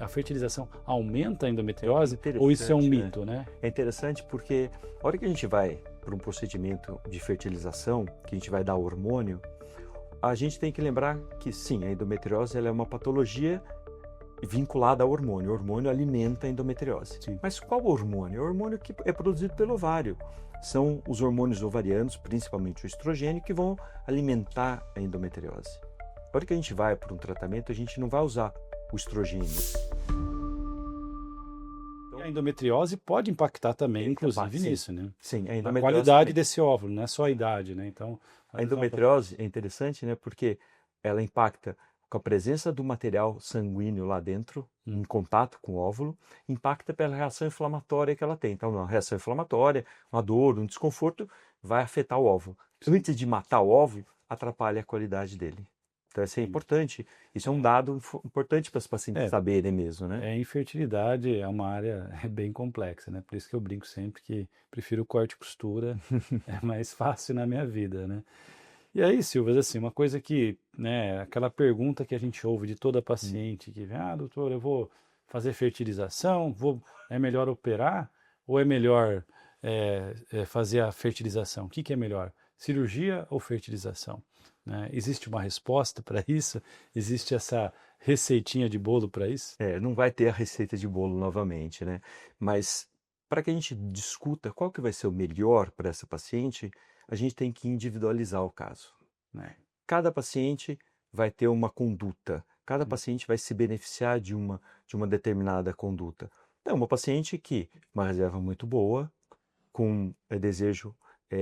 a fertilização aumenta a endometriose ou isso é um mito, né? É interessante porque a hora que a gente vai para um procedimento de fertilização, que a gente vai dar hormônio, a gente tem que lembrar que sim, a endometriose ela é uma patologia vinculada ao hormônio. O hormônio alimenta a endometriose. Sim. Mas qual hormônio? É o hormônio que é produzido pelo ovário. São os hormônios ovarianos, principalmente o estrogênio, que vão alimentar a endometriose. A hora que a gente vai para um tratamento, a gente não vai usar o estrogênio. E a endometriose pode impactar também, inclusive, nisso, né? Sim, a Na endometriose qualidade também. desse óvulo, não é só a idade, né? Então, A endometriose é interessante, né? Porque ela impacta com a presença do material sanguíneo lá dentro, em contato com o óvulo, impacta pela reação inflamatória que ela tem. Então, uma reação inflamatória, uma dor, um desconforto, vai afetar o óvulo. Antes de matar o óvulo, atrapalha a qualidade dele. Então, isso é importante. Isso é um dado importante para os pacientes saberem mesmo, né? Infertilidade é uma área bem complexa, né? Por isso que eu brinco sempre que prefiro corte e costura, é mais fácil na minha vida, né? E aí, Silvas, assim, uma coisa que, né, aquela pergunta que a gente ouve de toda paciente que vem, doutor, eu vou fazer fertilização, é melhor operar ou é melhor fazer a fertilização? O que é melhor, cirurgia ou fertilização? Né? Existe uma resposta para isso? Existe essa receitinha de bolo para isso? Não vai ter a receita de bolo novamente, né? Mas para que a gente discuta qual que vai ser o melhor para essa paciente, a gente tem que individualizar o caso, né? Cada paciente vai ter uma conduta, cada paciente vai se beneficiar de uma determinada conduta. Então, uma paciente que uma reserva muito boa, com desejo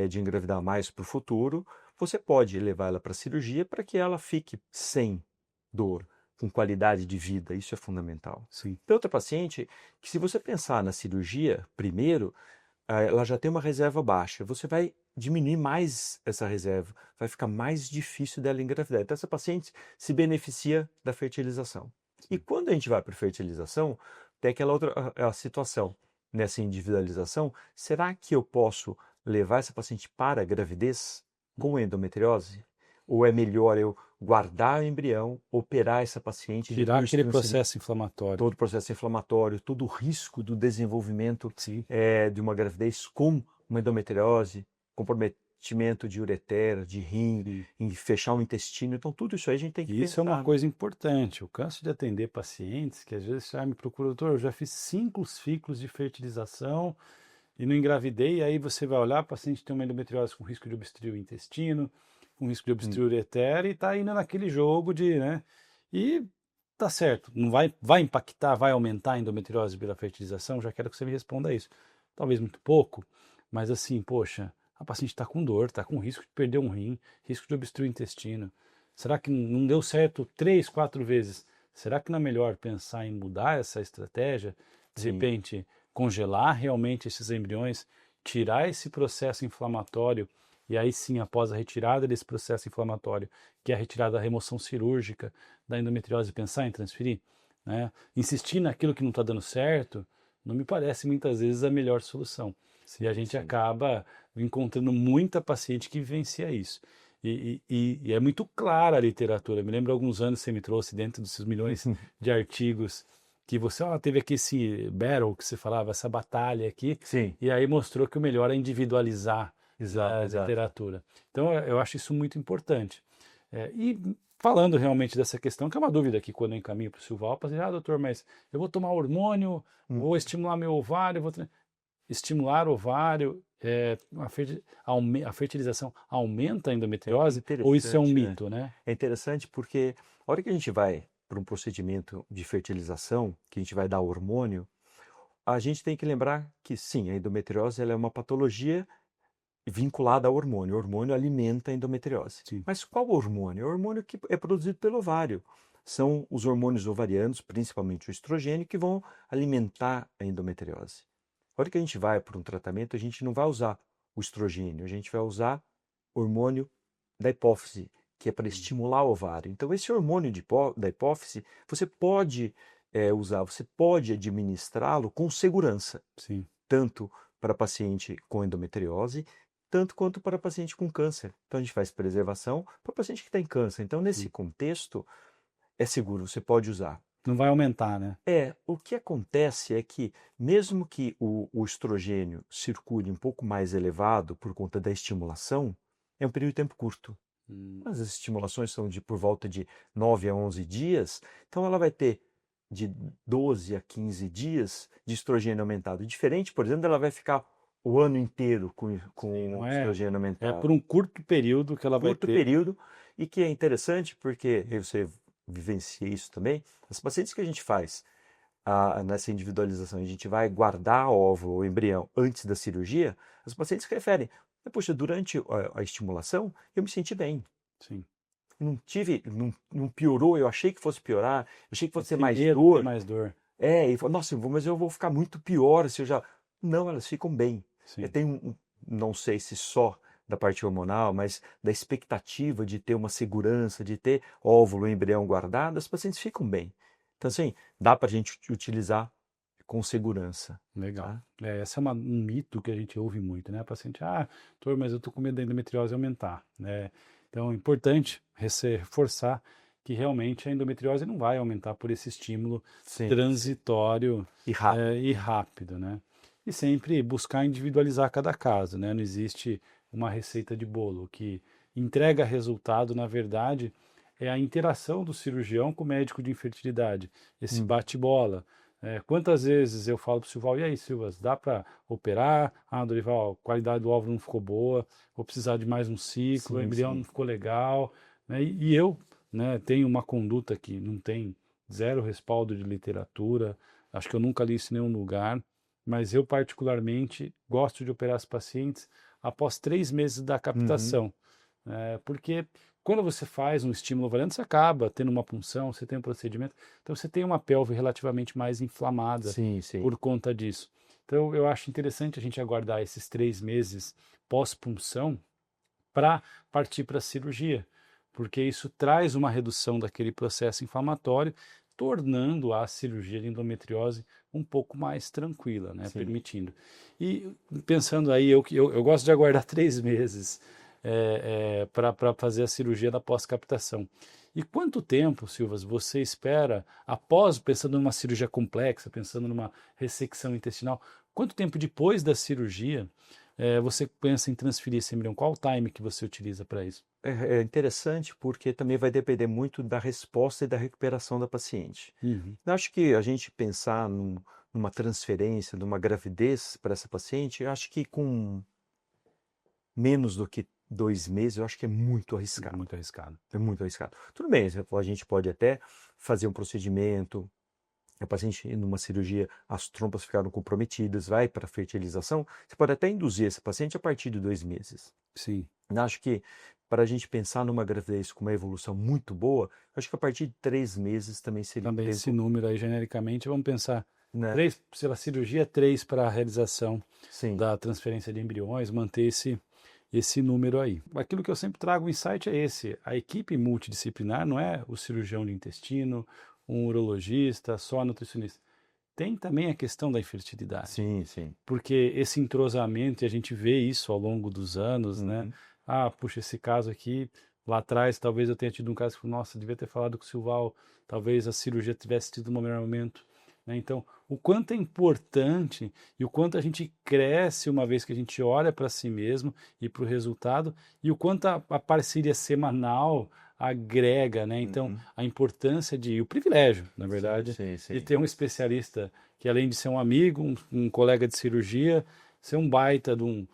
de engravidar mais para o futuro, você pode levar ela para a cirurgia para que ela fique sem dor, com qualidade de vida, isso é fundamental. Sim. Tem outra paciente que, se você pensar na cirurgia primeiro, ela já tem uma reserva baixa, você vai diminuir mais essa reserva, vai ficar mais difícil dela engravidar. Então, essa paciente se beneficia da fertilização. E quando a gente vai para a fertilização, tem aquela outra a situação, nessa individualização, será que eu posso levar essa paciente para a gravidez com endometriose? Ou é melhor eu guardar o embrião, operar essa paciente, tirar aquele processo inflamatório. Todo o processo inflamatório, todo o risco do desenvolvimento de uma gravidez com uma endometriose, comprometimento de ureter, de rim, em fechar o intestino. Então, tudo isso aí a gente tem que pensar. Isso é uma coisa importante. Eu canso de atender pacientes que às vezes me procuram, doutor, eu já fiz 5 ciclos de fertilização e não engravidei. Aí você vai olhar, o paciente tem uma endometriose com risco de obstruir o intestino, com risco de obstruir o ureter e está indo naquele jogo de, né? E tá certo, não vai impactar, vai aumentar a endometriose pela fertilização? Já quero que você me responda isso. Talvez muito pouco, mas assim, poxa, a paciente está com dor, está com risco de perder um rim, risco de obstruir o intestino. Será que não deu certo 3, 4 vezes? Será que não é melhor pensar em mudar essa estratégia? De repente, congelar realmente esses embriões, tirar esse processo inflamatório e aí sim, após a retirada desse processo inflamatório, que é a retirada da remoção cirúrgica da endometriose, pensar em transferir, né? Insistir naquilo que não está dando certo, não me parece muitas vezes a melhor solução. E a gente acaba encontrando muita paciente que vivencia isso. E é muito clara a literatura. Me lembro alguns anos você me trouxe dentro dos seus milhões de artigos que você teve aqui esse battle que você falava, essa batalha aqui, e aí mostrou que o melhor é individualizar a literatura. Então eu acho isso muito importante. E falando realmente dessa questão, que é uma dúvida aqui quando eu encaminho para o Silvalpa, doutor, mas eu vou tomar hormônio, vou estimular meu ovário, estimular o ovário, a fertilização aumenta a endometriose ou isso é um mito, né? É interessante porque a hora que a gente vai para um procedimento de fertilização, que a gente vai dar hormônio, a gente tem que lembrar que sim, a endometriose ela é uma patologia vinculada ao hormônio. O hormônio alimenta a endometriose. Mas qual hormônio? É o hormônio que é produzido pelo ovário. São os hormônios ovarianos, principalmente o estrogênio, que vão alimentar a endometriose. A hora que a gente vai para um tratamento, a gente não vai usar o estrogênio, a gente vai usar hormônio da hipófise, que é para estimular o ovário. Então, esse hormônio da hipófise, você pode usar, você pode administrá-lo com segurança. Tanto para paciente com endometriose, tanto quanto para paciente com câncer. Então, a gente faz preservação para paciente que tem câncer. Então, nesse contexto, é seguro, você pode usar. Não vai aumentar, né? O que acontece é que, mesmo que o estrogênio circule um pouco mais elevado por conta da estimulação, é um período de tempo curto. Hum, As estimulações são por volta de 9 a 11 dias, então ela vai ter de 12 a 15 dias de estrogênio aumentado. Diferente, por exemplo, ela vai ficar o ano inteiro sim, com não é. estrogênio É aumentado. por um curto período que ela vai Curto ter. período, e que é interessante porque você vivencia isso também. As pacientes que a gente faz nessa individualização, a gente vai guardar óvulo ou embrião antes da cirurgia, as pacientes referem, poxa, durante a estimulação eu me senti bem. Sim. Não piorou, eu achei que fosse piorar, eu achei que fosse ter Esse mais medo de ter dor. mais dor. E falou, nossa, mas eu vou ficar muito pior se eu já. Não, elas ficam bem. Sim. Tem não sei se só da parte hormonal, mas da expectativa de ter uma segurança, de ter óvulo e embrião guardado, as pacientes ficam bem. Então, assim, dá para a gente utilizar com segurança. Legal. Tá? Esse é um mito que a gente ouve muito, né? A paciente, doutor, mas eu tô com medo da endometriose aumentar, né? Então, é importante reforçar que realmente a endometriose não vai aumentar por esse estímulo Sim, transitório e rápido. e rápido, né? E sempre buscar individualizar cada caso, né? Não existe uma receita de bolo. O que entrega resultado, na verdade, é a interação do cirurgião com o médico de infertilidade, esse Hum, bate-bola. Quantas vezes eu falo para o Silval, e aí, Silvas, dá para operar? Dorival, a qualidade do óvulo não ficou boa, vou precisar de mais um ciclo, o sim, embrião não sim. ficou legal, né? E eu, né, tenho uma conduta que não tem zero respaldo de literatura, acho que eu nunca li isso em nenhum lugar, mas eu particularmente gosto de operar as pacientes após 3 meses da Uhum. captação, porque quando você faz um estímulo ovariano, você acaba tendo uma punção, você tem um procedimento, então você tem uma pelve relativamente mais inflamada Sim, sim. por conta disso. Então eu acho interessante a gente aguardar esses 3 meses pós-punção para partir para a cirurgia, porque isso traz uma redução daquele processo inflamatório, tornando a cirurgia de endometriose um pouco mais tranquila, né, Sim. permitindo. E pensando aí, eu gosto de aguardar 3 meses para fazer a cirurgia da pós-captação. E quanto tempo, Silvas, você espera, após, pensando numa cirurgia complexa, pensando numa ressecção intestinal, quanto tempo depois da cirurgia você pensa em transferir esse embrião? Qual o time que você utiliza para isso? É interessante porque também vai depender muito da resposta e da recuperação da paciente. Uhum. Eu acho que a gente pensar numa transferência, numa gravidez para essa paciente, eu acho que com menos do que 2 meses, eu acho que é muito arriscado. Muito arriscado. É muito arriscado. Tudo bem, a gente pode até fazer um procedimento, a paciente numa cirurgia, as trompas ficaram comprometidas, vai para a fertilização, você pode até induzir essa paciente a partir de 2 meses. Sim. Eu acho que para a gente pensar numa gravidez com uma evolução muito boa, acho que a partir de 3 meses também seria um Também esse tempo, número aí, genericamente, vamos pensar né? 3, pela cirurgia, 3 para a realização Sim. da transferência de embriões, manter esse número aí. Aquilo que eu sempre trago, o insight é esse: a equipe multidisciplinar não é o cirurgião de intestino, um urologista, só a nutricionista. Tem também a questão da infertilidade, Sim, sim. porque esse entrosamento, e a gente vê isso ao longo dos anos, né? Uhum. Puxa, esse caso aqui, lá atrás, talvez eu tenha tido um caso que, nossa, devia ter falado com o Silval, talvez a cirurgia tivesse tido um melhor momento, né? Então, o quanto é importante e o quanto a gente cresce uma vez que a gente olha para si mesmo e para o resultado, e o quanto a parceria semanal agrega, né? Então, Uhum. a importância e o privilégio, na Sim, verdade, sim, de sim. ter um especialista que, além de ser um amigo, um colega de cirurgia, ser um baita de um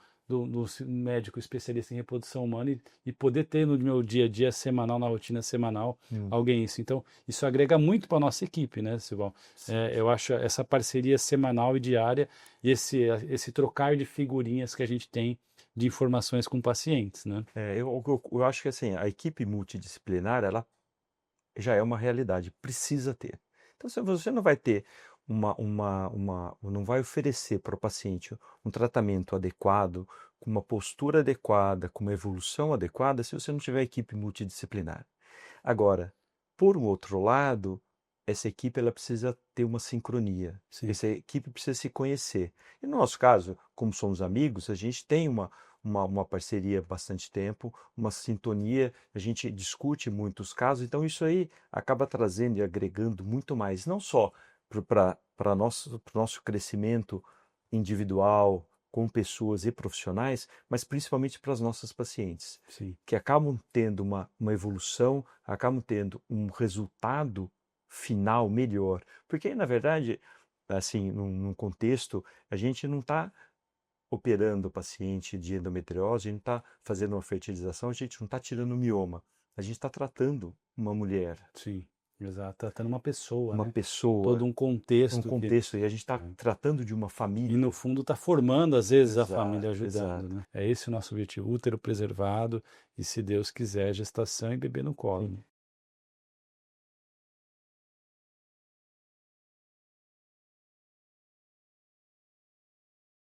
médico especialista em reprodução humana e poder ter no meu dia a dia semanal, na rotina semanal, Hum. alguém isso. Então, isso agrega muito para a nossa equipe, né, Silvão? Sim. Eu acho essa parceria semanal e diária e esse trocar de figurinhas que a gente tem de informações com pacientes, né? Eu acho que assim, a equipe multidisciplinar, ela já é uma realidade, precisa ter. Então, se você não vai ter não vai oferecer para o paciente um tratamento adequado, com uma postura adequada, com uma evolução adequada, se você não tiver equipe multidisciplinar. Agora, por um outro lado, essa equipe ela precisa ter uma sincronia. Sim. Essa equipe precisa se conhecer. E no nosso caso, como somos amigos, a gente tem uma parceria há bastante tempo, uma sintonia, a gente discute muitos casos, então isso aí acaba trazendo e agregando muito mais, não só para nosso crescimento individual, com pessoas e profissionais, mas principalmente para as nossas pacientes, Sim, que acabam tendo uma evolução, acabam tendo um resultado final melhor. Porque, na verdade, assim, num contexto, a gente não está operando o paciente de endometriose, a gente não está fazendo uma fertilização, a gente não está tirando mioma, a gente está tratando uma mulher, sim, exato. Tratando uma pessoa, uma né? pessoa, Todo um um contexto que. contexto, e a gente está É. tratando de uma E no família. fundo está formando, às vezes, a família Exato, ajudando, exato. né? É esse o nosso objetivo, útero preservado e, se Deus quiser, gestação e bebê no colo, Sim. né?